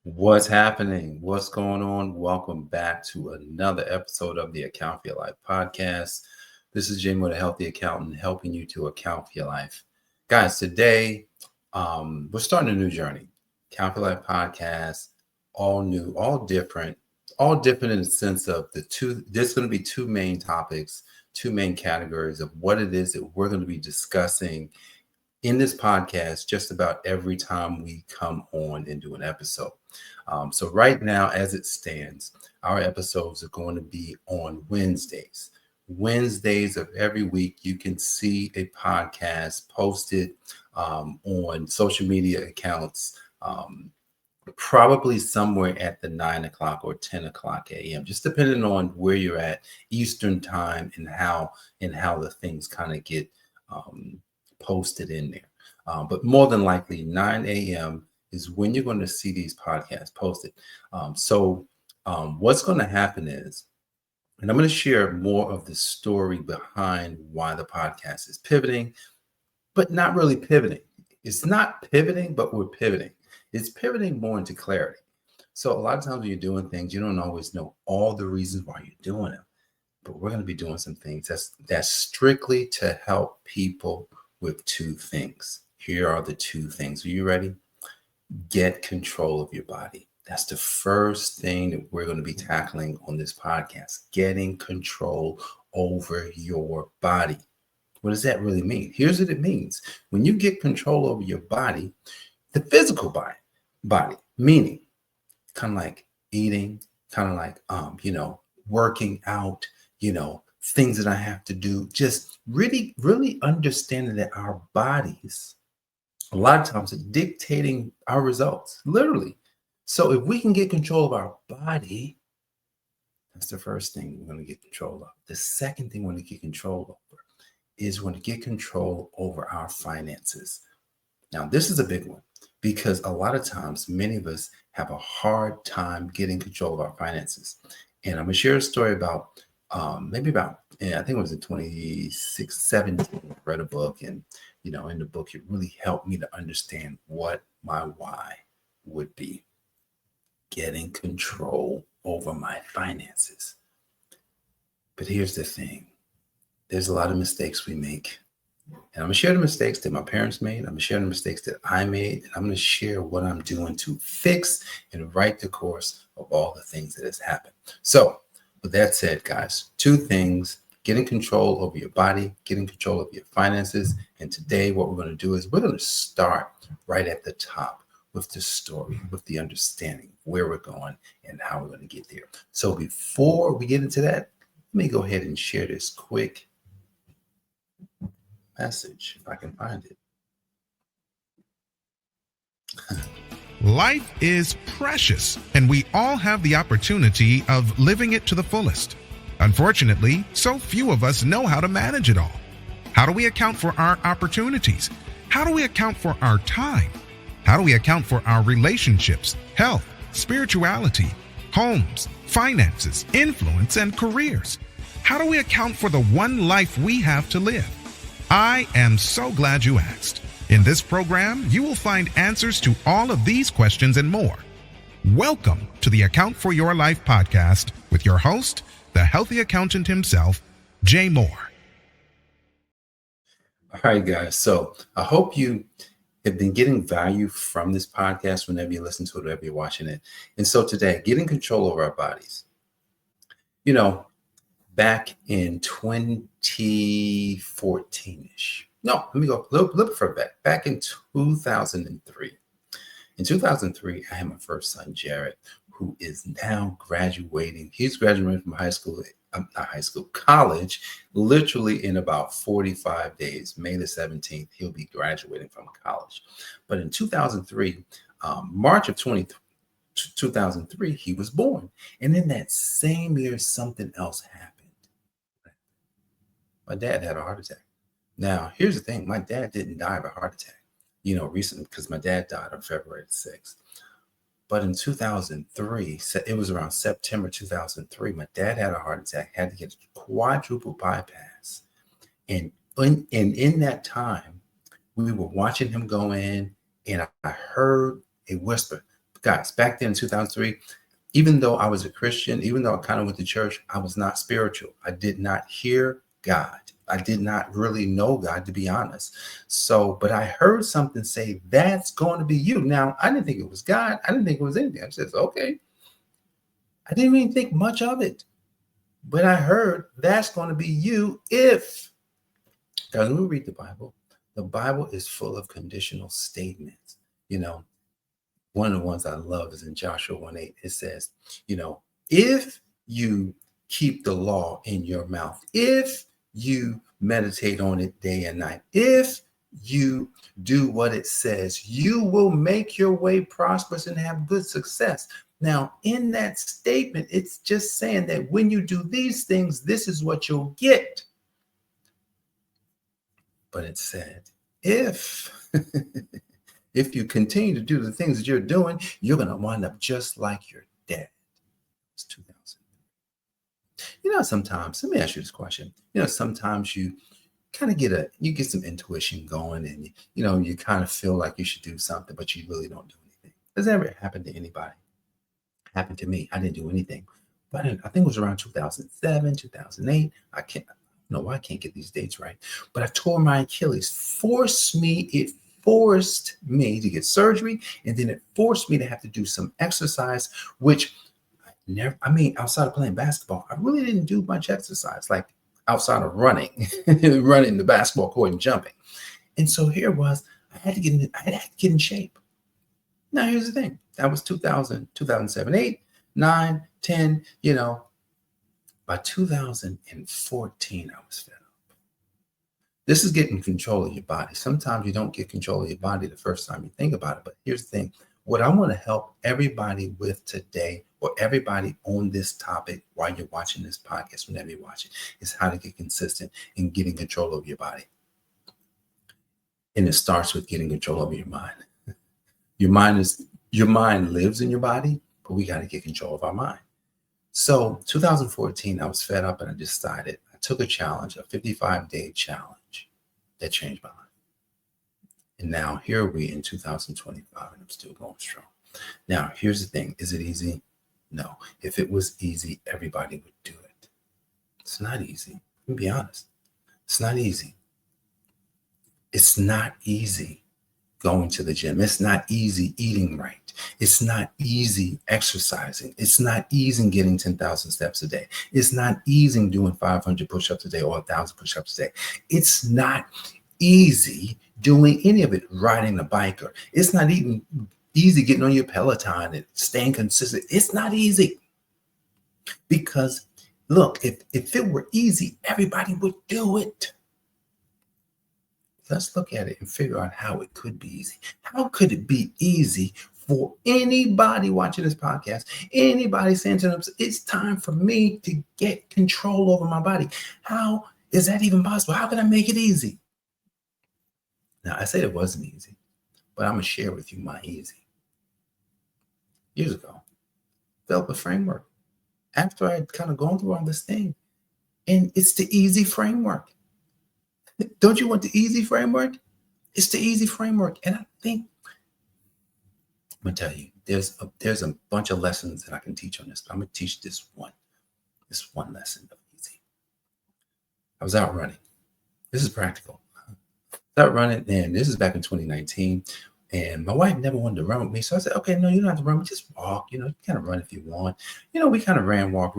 What's happening? What's going on? Welcome back to another episode of the Account for Your Life podcast. This is Jim, the Healthy Accountant, helping you to account for your life. Guys, today we're starting a new journey. Account for Your Life podcast, all new, all different in the sense of there's going to be two main topics, two main categories of what it is that we're going to be discussing in this podcast just about every time we come on and do an episode. So right now, as it stands, our episodes are going to be on Wednesdays. Wednesdays of every week, you can see a podcast posted on social media accounts, probably somewhere at the 9 o'clock or 10 o'clock a.m., just depending on where you're at Eastern time and how the things kind of get posted in there. But more than likely 9 a.m. is when you're going to see these podcasts posted. So what's going to happen is, and I'm going to share more of the story behind why the podcast is pivoting, but not really pivoting. It's not pivoting, but we're pivoting. It's pivoting more into clarity. So a lot of times when you're doing things, you don't always know all the reasons why you're doing them. But we're going to be doing some things that's strictly to help people with two things. Here are the two things. Are you ready? Get control of your body. That's the first thing that we're going to be tackling on this podcast. Getting control over your body. What does that really mean? Here's what it means. When you get control over your body, the physical body, meaning kind of like eating, kind of like, working out, things that I have to do, just really, really understanding that our bodies, a lot of times, are dictating our results, literally. So if we can get control of our body, that's the first thing we're going to get control of. The second thing we're going to get control over is we're going to get control over our finances. Now, this is a big one because a lot of times, many of us have a hard time getting control of our finances. And I'm going to share a story about I think it was in 2017, I read a book, and, in the book, it really helped me to understand what my why would be. Getting control over my finances. But here's the thing. There's a lot of mistakes we make. And I'm going to share the mistakes that my parents made. I'm going to share the mistakes that I made. And I'm going to share what I'm doing to fix and right the course of all the things that has happened. So, with that said, guys, two things: getting control over your body, getting control of your finances. And today what we're going to do is we're going to start right at the top with the story, with the understanding of where we're going and how we're going to get there. So before we get into that, let me go ahead and share this quick message, if I can find it. Life is precious, and we all have the opportunity of living it to the fullest. Unfortunately, so few of us know how to manage it all. How do we account for our opportunities? How do we account for our time? How do we account for our relationships, health, spirituality, homes, finances, influence, and careers? How do we account for the one life we have to live? I am so glad you asked. In this program, you will find answers to all of these questions and more. Welcome to the Account for Your Life podcast with your host, the healthy accountant himself, Jay Moore. All right, guys. So I hope you have been getting value from this podcast whenever you listen to it, whenever you're watching it. And so today, getting control over our bodies. Back in 2014-ish. No, let me go a little bit further back. Back in 2003. In 2003, I had my first son, Jared, who is now graduating. He's graduating from college, literally in about 45 days. May the 17th, he'll be graduating from college. But in 2003, March of 2003, he was born. And in that same year, something else happened. My dad had a heart attack. Now, here's the thing. My dad didn't die of a heart attack, recently, because my dad died on February 6th. But in 2003, it was around September 2003, my dad had a heart attack, had to get a quadruple bypass. And in that time, we were watching him go in, and I heard a whisper, Guys, back then in 2003, even though I was a Christian, even though I kind of went to church, I was not spiritual. I did not hear God. I did not really know God, to be honest. So, but I heard something say, that's going to be you. Now, I didn't think it was God. I didn't think it was anything. I said, okay. I didn't even think much of it. But I heard that's going to be you if. Guys, when we read the Bible is full of conditional statements. One of the ones I love is in Joshua 1:8. It says, if you keep the law in your mouth, if you meditate on it day and night, if you do what it says, you will make your way prosperous and have good success. Now, in that statement, it's just saying that when you do these things, this is what you'll get. But it said, if you continue to do the things that you're doing, you're going to wind up just like your dad. It's 2000. Sometimes, let me ask you this question. Sometimes you kind of get some intuition going, and you kind of feel like you should do something, but you really don't do anything. Does that ever happen to anybody? Happened to me. I didn't do anything. But I think it was around 2007, 2008. I can't get these dates right. But I tore my Achilles. It forced me to get surgery, and then it forced me to have to do some exercise, which outside of playing basketball, I really didn't do much exercise, like outside of running the basketball court and jumping. And so here it was, I had to get in shape. Now, here's the thing. That was 2000, 2007, 8, 9, 10, By 2014, I was fed up. This is getting control of your body. Sometimes you don't get control of your body the first time you think about it. But here's the thing. What I want to help everybody with today, or everybody on this topic while you're watching this podcast, whenever you watch it, is how to get consistent in getting control of your body. And it starts with getting control over your mind. Your mind lives in your body, but we got to get control of our mind. So 2014, I was fed up and I decided, I took a challenge, a 55-day challenge that changed my life. And now here we in 2025, and I'm still going strong. Now, here's the thing. Is it easy? No. If it was easy, everybody would do it. It's not easy. Let me be honest. It's not easy. It's not easy going to the gym. It's not easy eating right. It's not easy exercising. It's not easy getting 10,000 steps a day. It's not easy doing 500 push-ups a day or 1,000 push-ups a day. It's not easy doing any of it, riding a bike, or it's not even easy getting on your Peloton and staying consistent. It's not easy. Because look, if it were easy, everybody would do it. Let's look at it and figure out how it could be easy. How could it be easy for anybody watching this podcast, anybody saying to them, it's time for me to get control over my body? How is that even possible? How can I make it easy? Now, I said it wasn't easy, but I'm going to share with you my easy. Years ago, developed a framework after I had kind of gone through all this thing. And it's the easy framework. Don't you want the easy framework? It's the easy framework. And I think, I'm going to tell you, there's a bunch of lessons that I can teach on this, but I'm going to teach this one lesson of easy. I was out running. This is practical. Out running, and this is back in 2019. And my wife never wanted to run with me. So I said, okay, no, you don't have to run. Just walk, you kind of run if you want. We kind of ran, walk.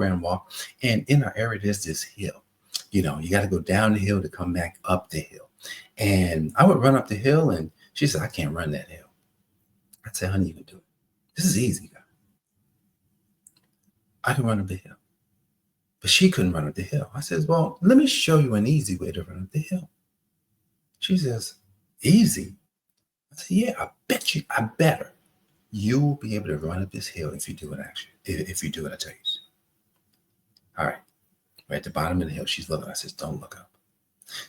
And in our area, there's this hill. You got to go down the hill to come back up the hill. And I would run up the hill, and she said, I can't run that hill. I said, honey, you can do it. This is easy, guys. I can run up the hill. But she couldn't run up the hill. I said, well, let me show you an easy way to run up the hill. She says, easy? I said, yeah, I bet her. You will be able to run up this hill if you do it, actually. If you do it, I tell you. All right. We're at the bottom of the hill. She's looking. I says, don't look up.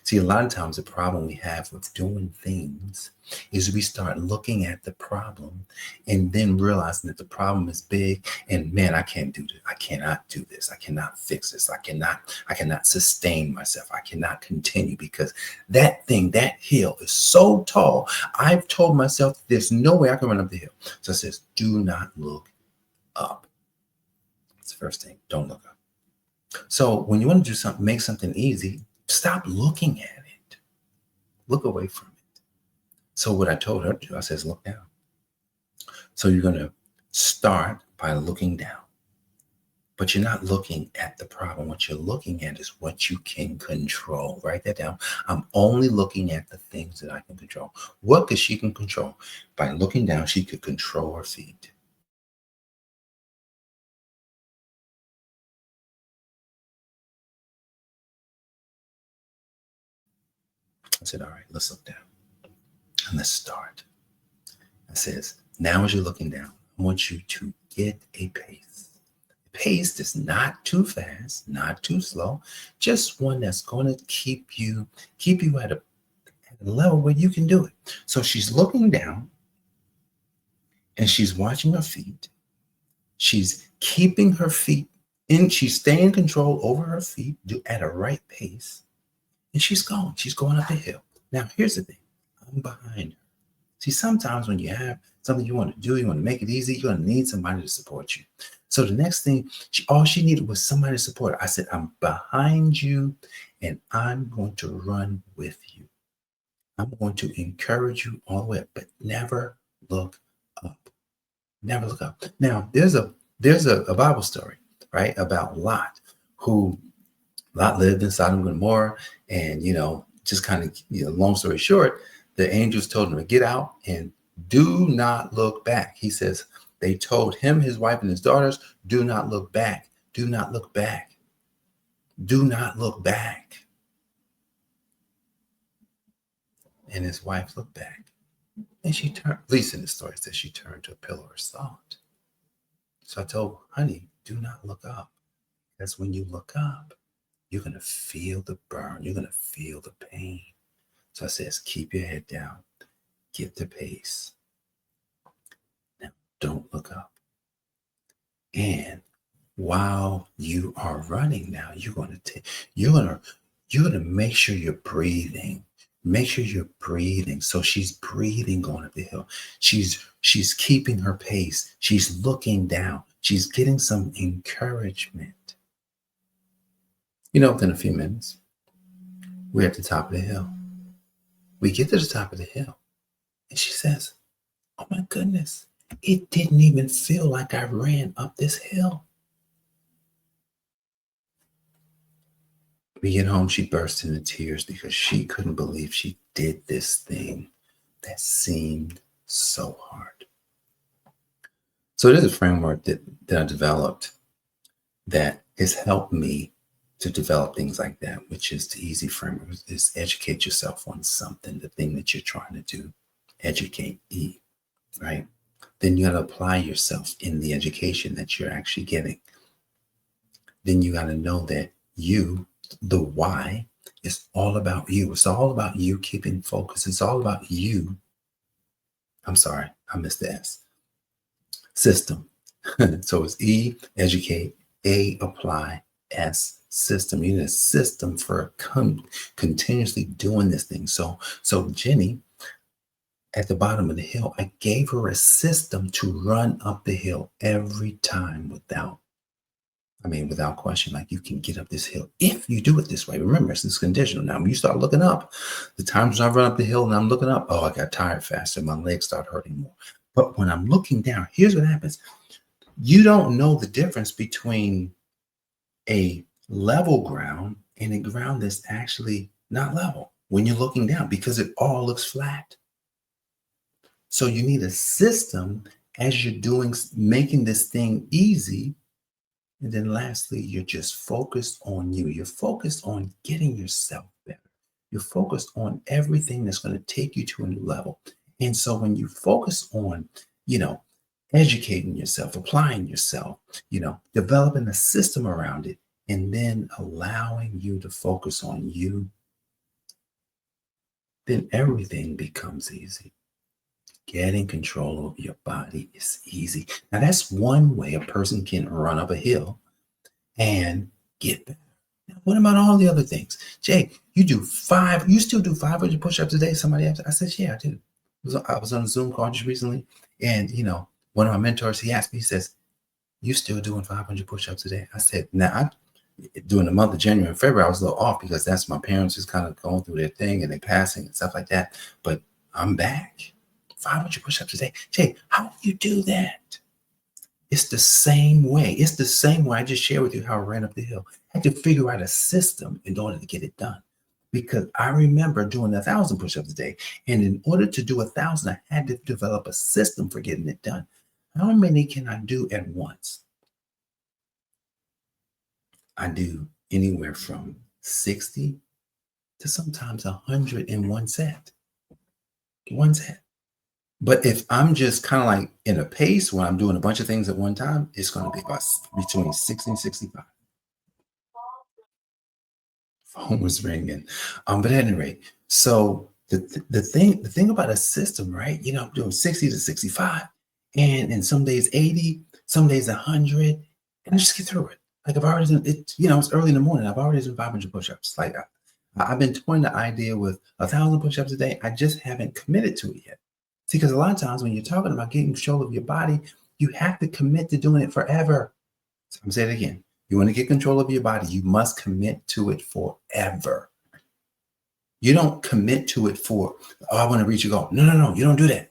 See, a lot of times the problem we have with doing things is we start looking at the problem and then realizing that the problem is big and man, I can't do this. I cannot do this. I cannot fix this. I cannot sustain myself. I cannot continue because that thing, that hill is so tall. I've told myself there's no way I can run up the hill. So it says, do not look up. That's the first thing. Don't look up. So when you want to do something, make something easy, stop looking at it. Look away from it. So what I told her to do, I says, look down. So you're going to start by looking down. But you're not looking at the problem. What you're looking at is what you can control. Write that down. I'm only looking at the things that I can control. What could she can control? By looking down, she could control her feet. I said, all right, let's look down and let's start. I says, now as you're looking down, I want you to get a pace. The pace is not too fast, not too slow, just one that's going to keep you at a level where you can do it. So she's looking down and she's watching her feet. She's keeping her feet in, she's staying in control over her feet at a right pace. And she's going up the hill. Now, here's the thing. I'm behind her. See, sometimes when you have something you want to do, you want to make it easy, you're going to need somebody to support you. So the next thing, all she needed was somebody to support her. I said, I'm behind you and I'm going to run with you. I'm going to encourage you all the way up, but never look up. Never look up. Now, there's a Bible story, right, about Lot, who Lot lived in Sodom and Gomorrah, and, just kind of, long story short, the angels told him to get out and do not look back. He says, they told him, his wife, and his daughters, do not look back. Do not look back. Do not look back. And his wife looked back. And she turned, at least in the story, it says she turned to a pillar of salt. So I told, honey, do not look up. Because when you look up, you're going to feel the burn. You're going to feel the pain. So I says, keep your head down. Get the pace. Now, don't look up. And while you are running now, you're going to make sure you're breathing. Make sure you're breathing. So she's breathing going up the hill. She's keeping her pace. She's looking down. She's getting some encouragement. Within a few minutes, we're at the top of the hill. We get to the top of the hill, and she says, oh my goodness, it didn't even feel like I ran up this hill. We get home, she burst into tears because she couldn't believe she did this thing that seemed so hard. So there's a framework that I developed that has helped me to develop things like that, which is the easy framework, is educate yourself on something, the thing that you're trying to do. Educate, right? Then you got to apply yourself in the education that you're actually getting. Then you got to know that the why, is all about you. It's all about you keeping focus. It's all about you. I'm sorry, I missed the S. System. So it's E, educate, A, apply, S, system. You need a system for continuously doing this thing. So Jenny, at the bottom of the hill, I gave her a system to run up the hill every time without question. Like, you can get up this hill if you do it this way. Remember, it's conditional. Now, when you start looking up, the times when I run up the hill and I'm looking up, I got tired faster. My legs start hurting more. But when I'm looking down, here's what happens. You don't know the difference between a level ground and a ground that's actually not level when you're looking down, because it all looks flat. So you need a system as you're making this thing easy. And then lastly, you're just focused on you. You're focused on getting yourself better. You're focused on everything that's going to take you to a new level. And so when you focus on, educating yourself, applying yourself, developing a system around it, and then allowing you to focus on you, then everything becomes easy. Getting control over your body is easy. Now, that's one way a person can run up a hill and get better. Now, what about all the other things? Jay, you still do 500 push-ups a day? Somebody asked. I said, yeah, I do. I was on a Zoom call just recently, and one of my mentors, he asked me, he says, you still doing 500 push-ups a day? I said, now, during the month of January and February, I was a little off because that's my parents just kind of going through their thing and they passing and stuff like that. But I'm back. 500 push-ups a day. Jay, how do you do that? It's the same way. It's the same way I just shared with you how I ran up the hill. I had to figure out a system in order to get it done. Because I remember doing 1,000 push-ups a day. And in order to do 1,000, I had to develop a system for getting it done. How many can I do at once? I do anywhere from 60 to sometimes 100 in one set. One set. But if I'm just kind of like in a pace where I'm doing a bunch of things at one time, it's going to be about between 60 and 65. Phone was ringing. But at any rate, so the thing about a system, right? I'm doing 60 to 65, and some days 80, some days 100, and I just get through it. Like I've already done it. It's early in the morning. I've already done 500 push-ups. Like I've been toying the idea with 1,000 push-ups a day. I just haven't committed to it yet. See, because a lot of times when you're talking about getting control of your body, you have to commit to doing it forever. So I'm saying it again. You want to get control of your body, you must commit to it forever. You don't commit to it for, I want to reach a goal. No, you don't do that.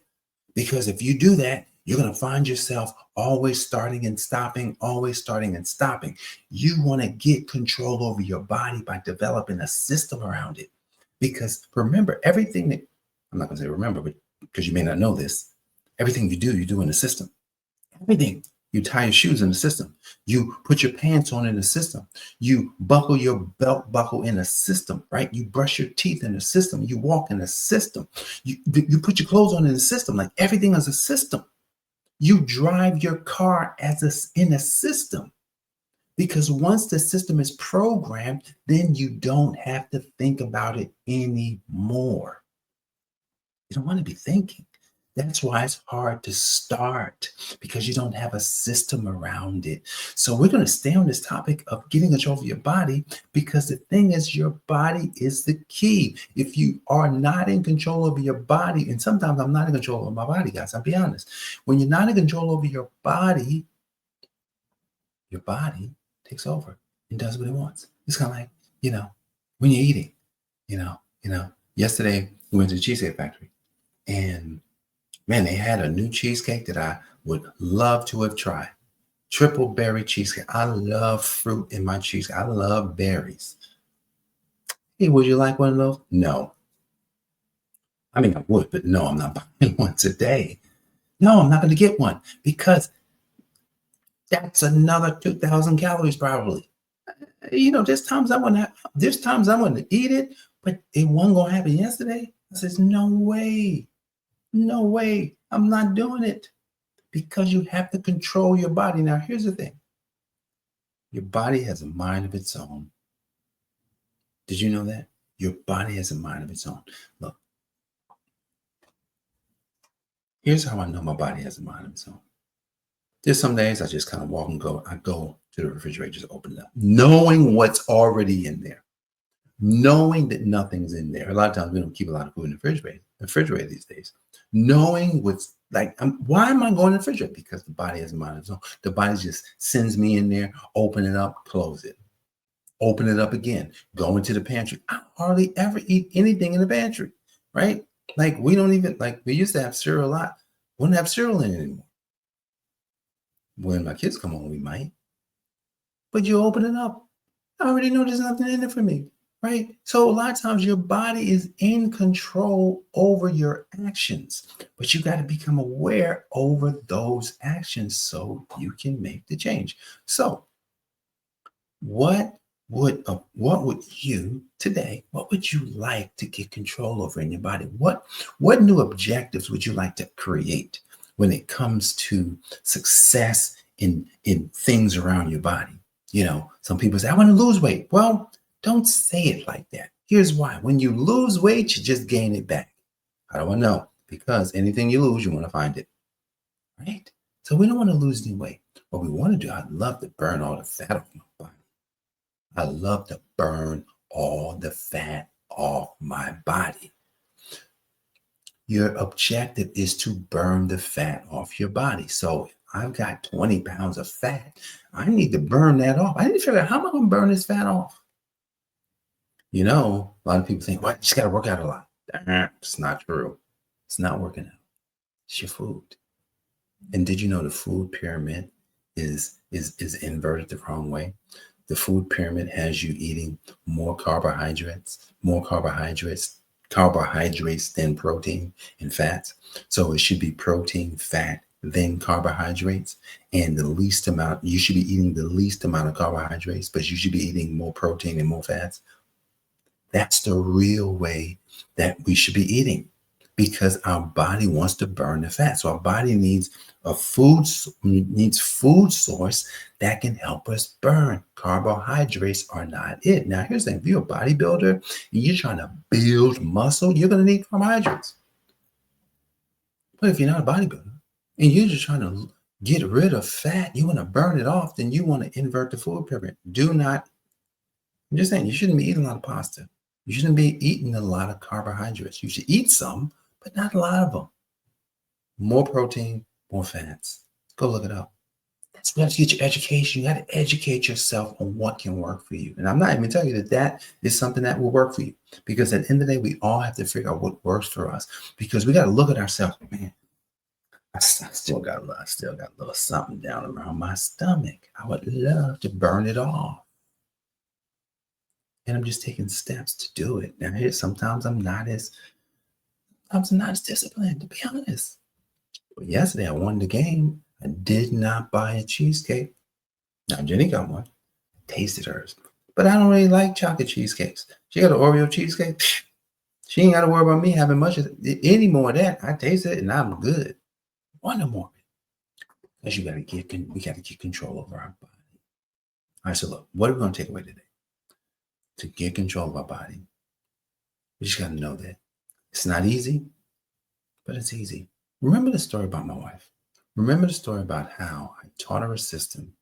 Because if you do that, you're going to find yourself always starting and stopping, always starting and stopping. You want to get control over your body by developing a system around it. Because remember, everything that, I'm not going to say remember, but because you may not know this, everything you do in the system. Everything. You tie your shoes in the system. You put your pants on in the system. You buckle your belt buckle in a system, right? You brush your teeth in the system. You walk in a system. You put your clothes on in the system. Like everything is a system. You drive your car in a system. Because once the system is programmed, then you don't have to think about it anymore. You don't want to be thinking. That's why it's hard to start, because you don't have a system around it. So we're going to stay on this topic of getting control of your body, because the thing is, your body is the key. If you are not in control of your body, and sometimes I'm not in control of my body, guys, I'll be honest. When you're not in control over your body takes over and does what it wants. It's kind of like, when you're eating, yesterday we went to the Cheesecake Factory. And man, they had a new cheesecake that I would love to have tried. Triple berry cheesecake. I love fruit in my cheesecake. I love berries. Hey, would you like one of those? No. I mean, I would, but no, I'm not buying one today. No, I'm not going to get one, because that's another 2,000 calories probably. There's times I want to eat it, but it wasn't going to happen yesterday. I says, no way. No way. I'm not doing it, because you have to control your body. Now, here's the thing. Your body has a mind of its own. Did you know that? Your body has a mind of its own. Look, here's how I know my body has a mind of its own. There's some days I just kind of walk and go. I go to the refrigerator, just open it up, knowing what's already in there. Knowing that nothing's in there. A lot of times we don't keep a lot of food in the refrigerator these days. Knowing what's like, why am I going to the refrigerator? Because the body has a mind of its own. The body just sends me in there, open it up, close it. Open it up again, go into the pantry. I hardly ever eat anything in the pantry, right? Like we used to have cereal a lot. We don't have cereal in it anymore. When my kids come home, we might. But you open it up. I already know there's nothing in it for me. Right? So a lot of times your body is in control over your actions, but you got to become aware over those actions so you can make the change. So what would you like to get control over in your body? What new objectives would you like to create when it comes to success in things around your body? Some people say, I want to lose weight. Well, don't say it like that. Here's why. When you lose weight, you just gain it back. How do I know? Because anything you lose, you want to find it, right? So we don't want to lose any weight. What we want to do, I'd love to burn all the fat off my body. I love to burn all the fat off my body. Your objective is to burn the fat off your body. So I've got 20 pounds of fat. I need to burn that off. I need to figure out how am I going to burn this fat off? A lot of people think, well, you just got to work out a lot. It's not true. It's not working out. It's your food. And did you know the food pyramid is inverted the wrong way? The food pyramid has you eating more carbohydrates than protein and fats. So it should be protein, fat, then carbohydrates. And you should be eating the least amount of carbohydrates, but you should be eating more protein and more fats. That's the real way that we should be eating, because our body wants to burn the fat. So our body needs food source that can help us burn. Carbohydrates are not it. Now, here's the thing. If you're a bodybuilder and you're trying to build muscle, you're going to need carbohydrates. But if you're not a bodybuilder and you're just trying to get rid of fat, you want to burn it off, then you want to invert the food pyramid. I'm just saying, you shouldn't be eating a lot of pasta. You shouldn't be eating a lot of carbohydrates. You should eat some, but not a lot of them. More protein, more fats. Go look it up. You have to get your education. You got to educate yourself on what can work for you. And I'm not even telling you that is something that will work for you, because at the end of the day, we all have to figure out what works for us, because we got to look at ourselves. Man, I still got a little something down around my stomach. I would love to burn it off. And I'm just taking steps to do it. Now, sometimes I'm not as disciplined, to be honest. But yesterday I won the game. I did not buy a cheesecake. Now, Jenny got one. Tasted hers. But I don't really like chocolate cheesecakes. She got an Oreo cheesecake. She ain't got to worry about me having much of it. Any more of that. I taste it and I'm good. One more. Because we got to get control over our body. All right, so look, what are we going to take away today? To get control of our body, we just got to know that it's not easy, but it's easy. Remember the story about my wife. Remember the story about how I taught her a system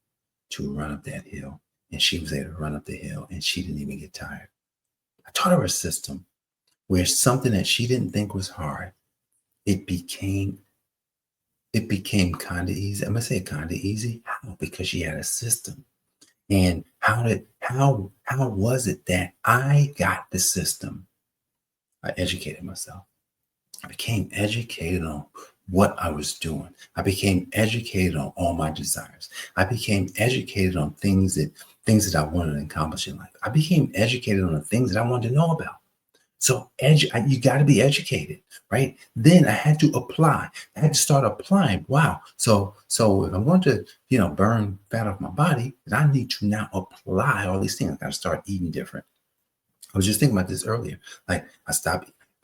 to run up that hill, and she was able to run up the hill, and she didn't even get tired. I taught her a system where something that she didn't think was hard, it became kind of easy. I'm going to say kind of easy. How? Because she had a system. And how was it that I got the system? I educated myself. I became educated on what I was doing. I became educated on all my desires. I became educated on things that I wanted to accomplish in life. I became educated on the things that I wanted to know about. So you got to be educated, right? Then I had to apply. I had to start applying. Wow. So if I want to, burn fat off my body, then I need to now apply all these things. I got to start eating different. I was just thinking about this earlier. Like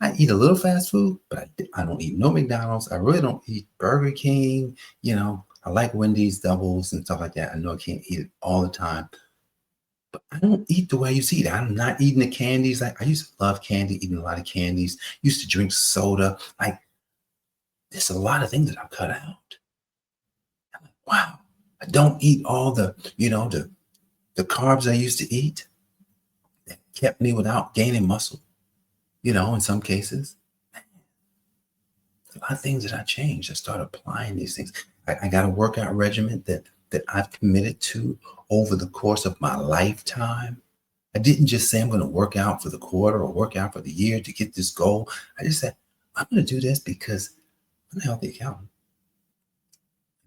I eat a little fast food, but I don't eat no McDonald's. I really don't eat Burger King. I like Wendy's doubles and stuff like that. I know I can't eat it all the time. But I don't eat the way I used to eat. I'm not eating the candies. Like I used to love candy, eating a lot of candies. Used to drink soda. Like there's a lot of things that I've cut out. I'm like, wow. I don't eat all the carbs I used to eat that kept me without gaining muscle. In some cases, a lot of things that I changed. I started applying these things. I got a workout regimen that I've committed to over the course of my lifetime. I didn't just say I'm going to work out for the quarter or work out for the year to get this goal. I just said, I'm going to do this because I'm a healthy accountant.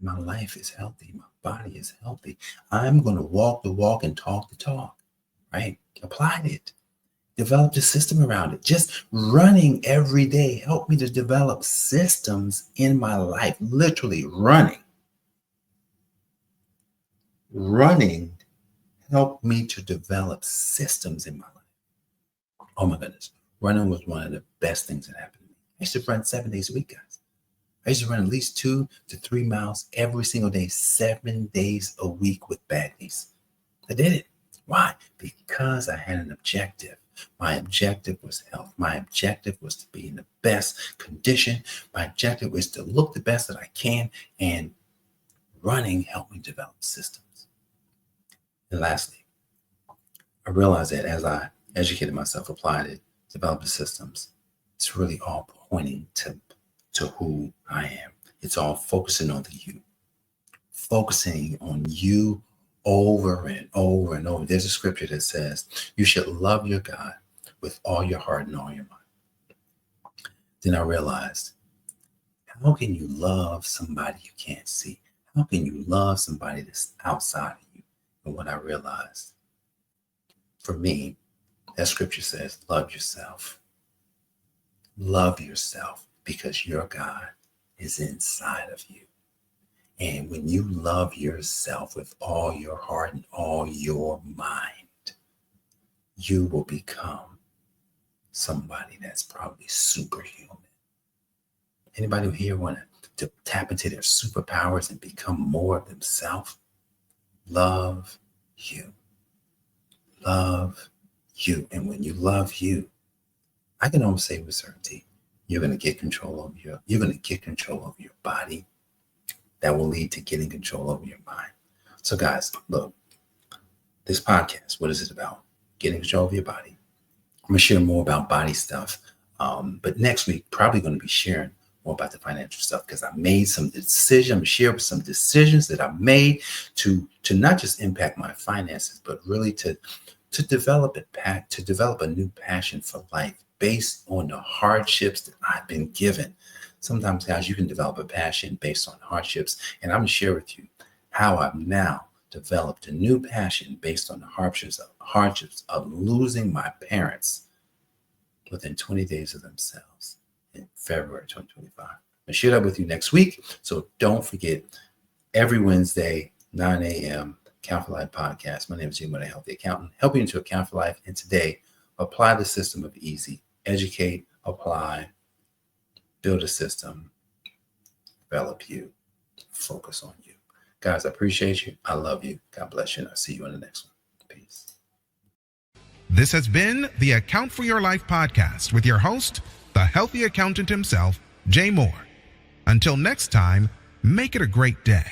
My life is healthy. My body is healthy. I'm going to walk the walk and talk the talk, right? Applied it. Developed a system around it. Just running every day helped me to develop systems in my life. Literally running helped me to develop systems in my life. Oh my goodness. Running was one of the best things that happened to me. I used to run 7 days a week, guys. I used to run at least 2 to 3 miles every single day, 7 days a week with bad knees. I did it. Why? Because I had an objective. My objective was health. My objective was to be in the best condition. My objective was to look the best that I can, and running helped me develop systems. And lastly, I realized that as I educated myself, applied it, developed the systems, it's really all pointing to who I am. It's all focusing on the you. Focusing on you over and over and over. There's a scripture that says, you should love your God with all your heart and all your mind. Then I realized, how can you love somebody you can't see? How can you love somebody that's outside of you? And what I realized, for me, that scripture says, love yourself. Love yourself, because your God is inside of you. And when you love yourself with all your heart and all your mind, you will become somebody that's probably superhuman. Anybody here want to tap into their superpowers and become more of themselves? Love you. Love you. And when you love you, I can almost say with certainty, you're going to get control over your body. That will lead to getting control over your mind. So guys, look, this podcast, what is it about? Getting control of your body. I'm going to share more about body stuff. But next week, probably going to be sharing more about the financial stuff, because I made some decisions. I'm going to share some decisions that I made to not just impact my finances, but really to develop a new passion for life based on the hardships that I've been given. Sometimes, guys, you can develop a passion based on hardships. And I'm going to share with you how I've now developed a new passion based on the hardships of losing my parents within 20 days of themselves in February 2025. I'll share that with you next week. So don't forget, every Wednesday, 9 a.m., Account for Life podcast. My name is Jim, a healthy accountant, helping you to account for life. And today, apply the system of easy. Educate, apply, build a system, develop you, focus on you. Guys, I appreciate you. I love you. God bless you. And I'll see you in the next one. Peace. This has been the Account for Your Life podcast with your host, the healthy accountant himself, Jay Moore. Until next time, make it a great day.